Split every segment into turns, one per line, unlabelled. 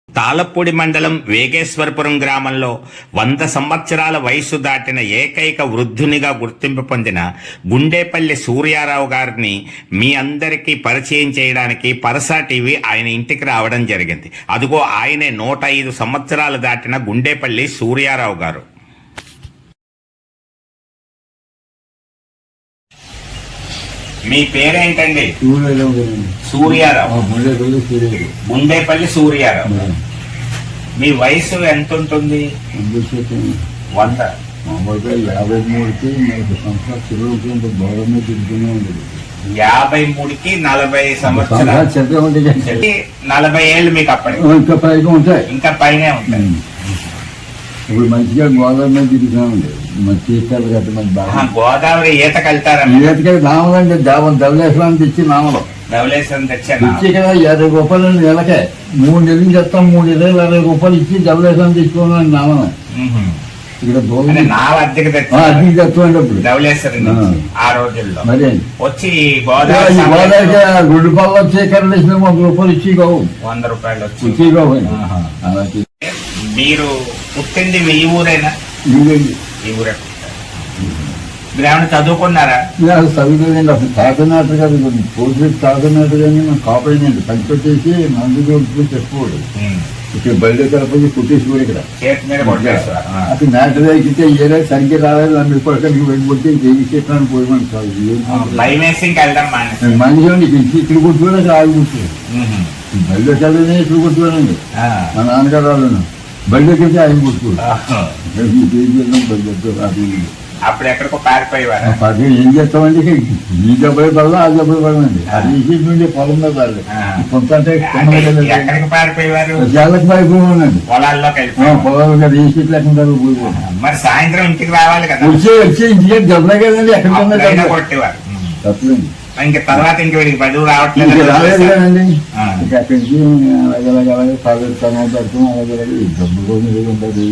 తాళపూడి మండలం వేగేశ్వరపురం గ్రామంలో 100 సంవత్సరాల వయసు దాటిన ఏకైక వృద్ధునిగా గుర్తింపు పొందిన గుండేపల్లి సూర్యారావు గారిని మీ అందరికీ పరిచయం చేయడానికి పరసా టీవీ ఆయన ఇంటికి రావడం జరిగింది. అదిగో ఆయనే 105 సంవత్సరాలు దాటిన గుండేపల్లి సూర్యారావు గారు. మీ పేరేంటండి? సూర్యారావు. గుండేపల్లి సూర్యారావు. మీ వయసు ఎంత ఉంటుంది? 100.
53కి
53కి 40 సంవత్సరాలు. 40 ఏళ్ళు మీకు అప్పటికి ఇంకా పైనే ఉంటాయి.
ఇప్పుడు మంచిగా గోదావరి మీద తిరుగుతామండి. మంచి తీర్థాలు కట్ట మంచి బాగా.
గోదావరి ఈతకి వెళ్తారా?
ఈతకి నామలండి. ధవళేశ్వరం తెచ్చి నామలం ఇచ్చి కదా 20 రూపాయలు నెలకే 3 నెలలు చెప్తాం. 3 నెలలు 20 రూపాయలు ఇచ్చి ధవళేశ్వరం తెచ్చుకోవాలని నామలం. ఇక్కడ
అద్దెకి
తెచ్చుకోండి
ఆ రోజుల్లో
మరి
వచ్చి
గోదావరికి గుడ్డు పళ్ళు వచ్చే కరెంట్ 100 రూపాయలు ఇచ్చి కావు.
100 రూపాయలు
ఇచ్చి కావు.
మీరు పుట్టింది మీ ఊరేనా? ఈ ఊరే. మీరు ఏమైనా చదువుకున్నారా?
చదువుకోదండి. అసలు తాతనాటు కాదు, పోలీసు తాతనాటు కానీ మనం కాపాడిందండి. పంచొచ్చేసి మందు కొడుతూ చెప్పుకోడు. ఇక్కడ బయట కలపి కుట్టేసి కూడా ఇక్కడ అసలు నాటు ఎక్కితే ఏదో సరిగ్గా రాలేదు. అన్ని పక్కన వెళ్ళిపోతే చేసేటాన్ని పోయమని కాదు. మనిషి ఇక్కడ కుట్టుకోవడానికి ఆగి కుట్టారు. బయట కలనే ఇక్కడ కుట్టుకోనండి. మా నాన్నగారు వాళ్ళు బయటకెళ్తే ఆయన కుట్టుకోడు.
అప్పుడు ఎక్కడికో పారిపోయేవారు.
ఏం చేస్తామండి? ఈ డబ్బై పడదా ఆ డబ్బై పడదండి. అది నుండి పొలం మీద పడలేదు. కొంత
ఎక్కడికి పారిపోయేవారు?
జాలకు పారిపోయిందండి.
పొలాల్లోకి
పొలాలు ఏ సీట్లు ఎక్కడ పోయిపోయి.
మరి సాయంత్రం ఇంటికి రావాలి కదా.
వచ్చే ఇంటికి డబ్బులే కదండి. ఎక్కడ
కొట్టేవారు.
తప్పలేదు.
ఇంకా తర్వాత ఇంక వీడికి బదులు రావట్లేదు.
రాలేదు కదండి. ఇంకా అక్కడి నుంచి అలాగే పెడతాం. అలాగే డబ్బు కోసం ఉంటుంది.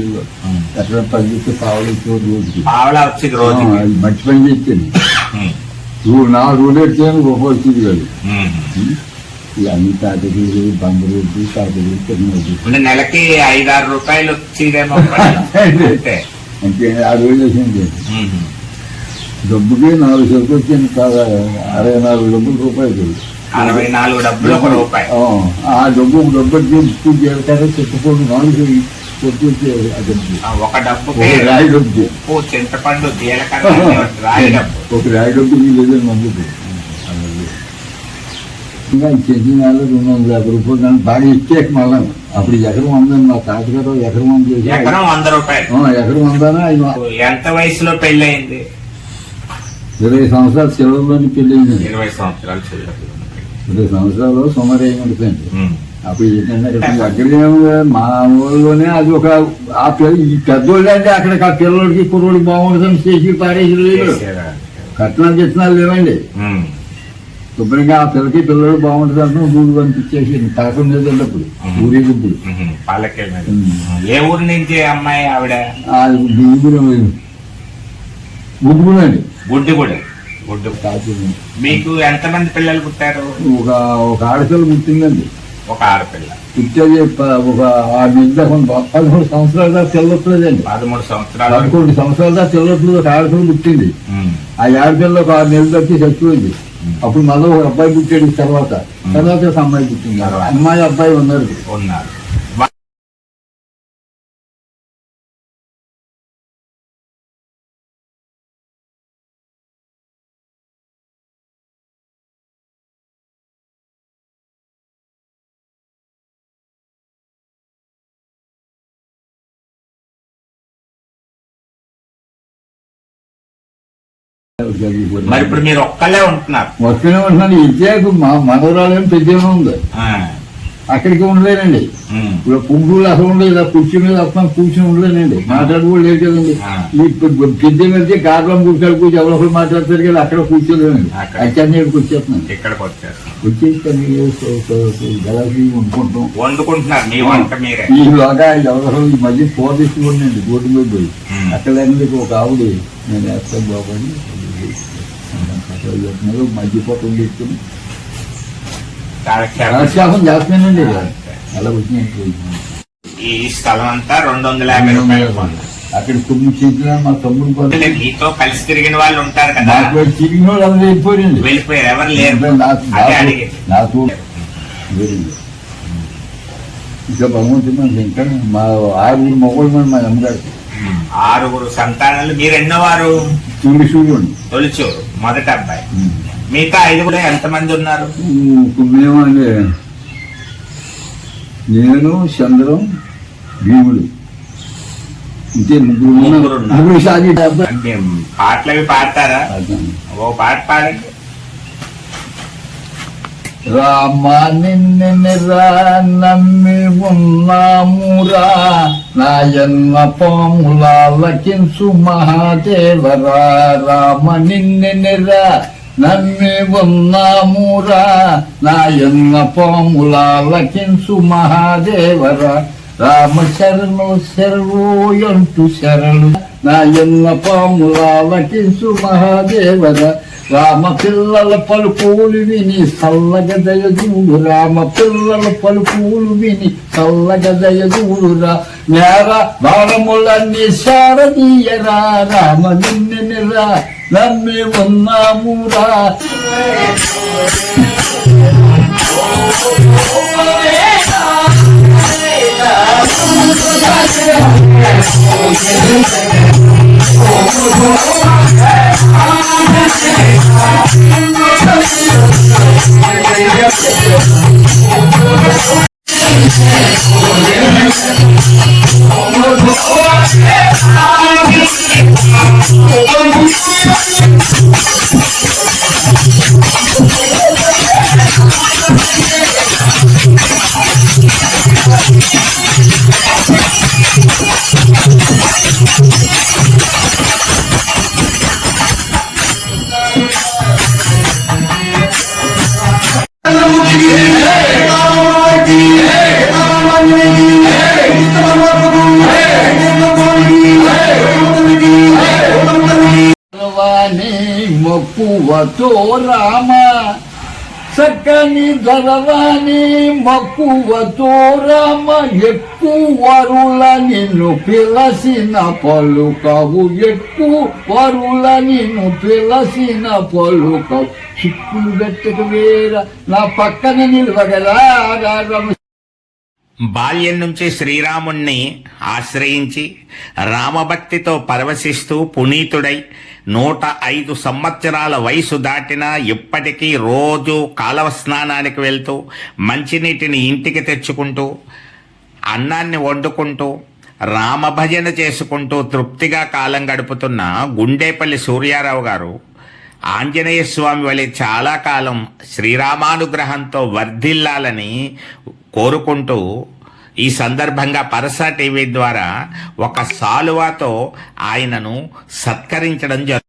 ఎక్కడ పని చేస్తే పావులు ఇచ్చేవారు. రోజుకి
పావులా వచ్చేది. రోజు
మంచి పని చేసేది. 4 రోజులు వచ్చాను. గొప్ప వచ్చేది కాదు. అన్ని తాతకి బందరు తాతకి
నెలకి 5-6 రూపాయలు వచ్చేదేమో.
అంటే 6 రోజులు వచ్చింది. డబ్బుకి 4 సరుకు వచ్చింది. 64 రూపాయలు.
64 డబ్బులు ఒక రూపాయి.
ఆ డబ్బు చెప్పుకోండి. 4 కొట్టి వచ్చేది.
ఒక డబ్బు
రాయి డబ్బు,
చింతపండు, జీలకర్ర, రాయి డబ్బు.
ఒక రాయి డబ్బు లేదని మందుకు. ఇంకా చెంచిన 250 రూపాయలు దాన్ని బాగా ఇచ్చేక మళ్ళా. అప్పుడు ఎకరం 100. మా తాతగారు ఎకరం 100
ఎకరం 100 రూపాయలు.
ఎకరం 100.
ఎంత వయసులో పెళ్లి అయింది?
20 సంవత్సరాలు చివరిలోని పెళ్లి అయింది.
20 సంవత్సరాలు
20 సంవత్సరాలు సుమారు అయిపోయింది. అప్పుడు ఏంటంటే దగ్గర మా ఊళ్ళోనే అది ఒక ఆ ఈ పెద్దోళ్ళు అంటే అక్కడ ఆ పిల్లలకి కుర్రోడికి బాగుంటుందని చేసి పారేసి కట్నాలు చెట్నాలు లేవండి. శుభ్రంగా ఆ పిల్లకి పిల్లలు బాగుంటుంది అంటే ఊరు పంపించేసి తాకం లేదప్పుడు ఊరేగిప్పుడు.
ఏ ఊరి నుంచి అమ్మాయి ఆవిడ?
గుడ్డుగుడండి.
గుడ్డు. మీకు ఎంతమంది పిల్లలు పుట్టారు?
ఒక ఆడపిల్ల పుట్టిందండి.
ఒక ఆడపిల్ల
పుట్టేది ఒక 13 సంవత్సరాల దాకా తెల్లట్లేదండి.
13 సంవత్సరాలు
11 సంవత్సరాల దాకా తెల్లట్లు ఒక ఆడపిల్ల పుట్టింది. ఆ ఆడపిల్ల ఒక 6 నెలలు తగ్గి చచ్చిపోయింది. అప్పుడు మళ్ళీ ఒక అబ్బాయి పుట్టాడు. తర్వాత ఒక అమ్మాయి పుట్టింది. అమ్మాయి అబ్బాయి ఉన్నారు.
మరి ఇప్పుడు మీరు ఒక్కలే ఉంటున్నారు?
ఒక్కనే ఉంటున్నాను. ఇంకే మనవరాలు ఏమి పెద్దగా ఉంది. అక్కడికి ఉండలేనండి. ఇప్పుడు పువ్వులు అసలు ఉండలేదు, ఆ కుర్చీ మీద అప్పుడు కూర్చొని ఉండలేనండి, మాట్లాడుకోలేదు లేదు కదండి. ఈ పెద్ద మీద కారులో కూర్చొని కూర్చొని ఎవరో ఒకరు మాట్లాడతారు కదా, అక్కడ కూర్చోలేనండి. అచ్చాన్ని కూర్చేస్తున్నాను,
ఇక్కడికి వచ్చేస్తాం,
వచ్చేస్తాను గలాసి
వండుకుంటున్నారు మీ వంట మీరే.
ఈలోగా ఎవరో ఈ మధ్య కూర తెచ్చుకోండి రోడ్డు మీద పోయి, అక్కడ ఒక ఆవిడ నేను వేస్తాను బాబు అని మధ్యపోతం తెచ్చుకుని కాలక్షేపం చేస్తున్నానండి. అలా వచ్చినట్టు
ఈ స్థలం అంతా 250 రూపాయలు.
అక్కడ 9 సీట్లు మా తమ్ముడు
మీతో కలిసి తిరిగిన వాళ్ళు ఉంటారు కదా,
నాకు తిరిగిన వాళ్ళు అందరూ వెళ్ళిపోయింది,
వెళ్ళిపోయారు, ఎవరు లేరు.
నాకు ఇంకా భగవంతుడు ఇంకా మా 6 మొగోళ్ళు మన మా అమ్మగారు
6 సంతానాలు. మీరు ఎన్నోవారు? తొలిచూరు మొదటి అబ్బాయి. మిగతా 5 ఎంతమంది ఉన్నారు?
మేము అండి, నేను చంద్రం భీముడు ఇంకే ముగ్గురు.
పాటలు అవి పాడతారా? ఓ పాట పాడండి.
రామా నిన్నెరా నమ్మి ఉన్నామురా, నాయన్న పాములాలకించు మహాదేవరా. రామ నిన్నెరా నమ్మి ఉన్నామురా, నాయన్న పాములాలకించు మహాదేవరా. రామ శరణు శరణు ఎంటు శరణు, నాయన్న పాములాలకించు మహాదేవరా. రామ పిల్లల పలుకులు విని చల్లగదయదూడు, రామ పిల్లల పలుకులు విని చల్లగదయదూడురా. నేర బాణములన్నీ శారదీయరా, రామ నిన్నెరా నమ్మి ఉన్నామురా. మక్కువతో రామ చక్కని ధరవాణి, మక్కువతో రామ ఎక్కువరుల నిన్ను పిలసిన పలుకవు, ఎక్కువరుల నిన్ను పిలసిన పలుకవు. చిక్కులు గట్టకు వేర నా పక్కన నిలవగలా.
బాల్యం నుంచి శ్రీరాముణ్ణి ఆశ్రయించి రామభక్తితో పరవశిస్తూ పునీతుడై 105 సంవత్సరాల వయసు దాటినా ఇప్పటికీ రోజు కాలవ స్నానానికి వెళ్తూ మంచినీటిని ఇంటికి తెచ్చుకుంటూ అన్నాన్ని వండుకుంటూ రామభజన చేసుకుంటూ తృప్తిగా కాలం గడుపుతున్న గుండేపల్లి సూర్యారావు గారు ఆంజనేయ స్వామి వలె చాలా కాలం శ్రీరామానుగ్రహంతో వర్ధిల్లాలని కోరుకుంటూ ఈ సందర్భంగా పరస టీవీ ద్వారా ఒక సాలువాతో ఆయనను సత్కరించడం జరుగుతుంది.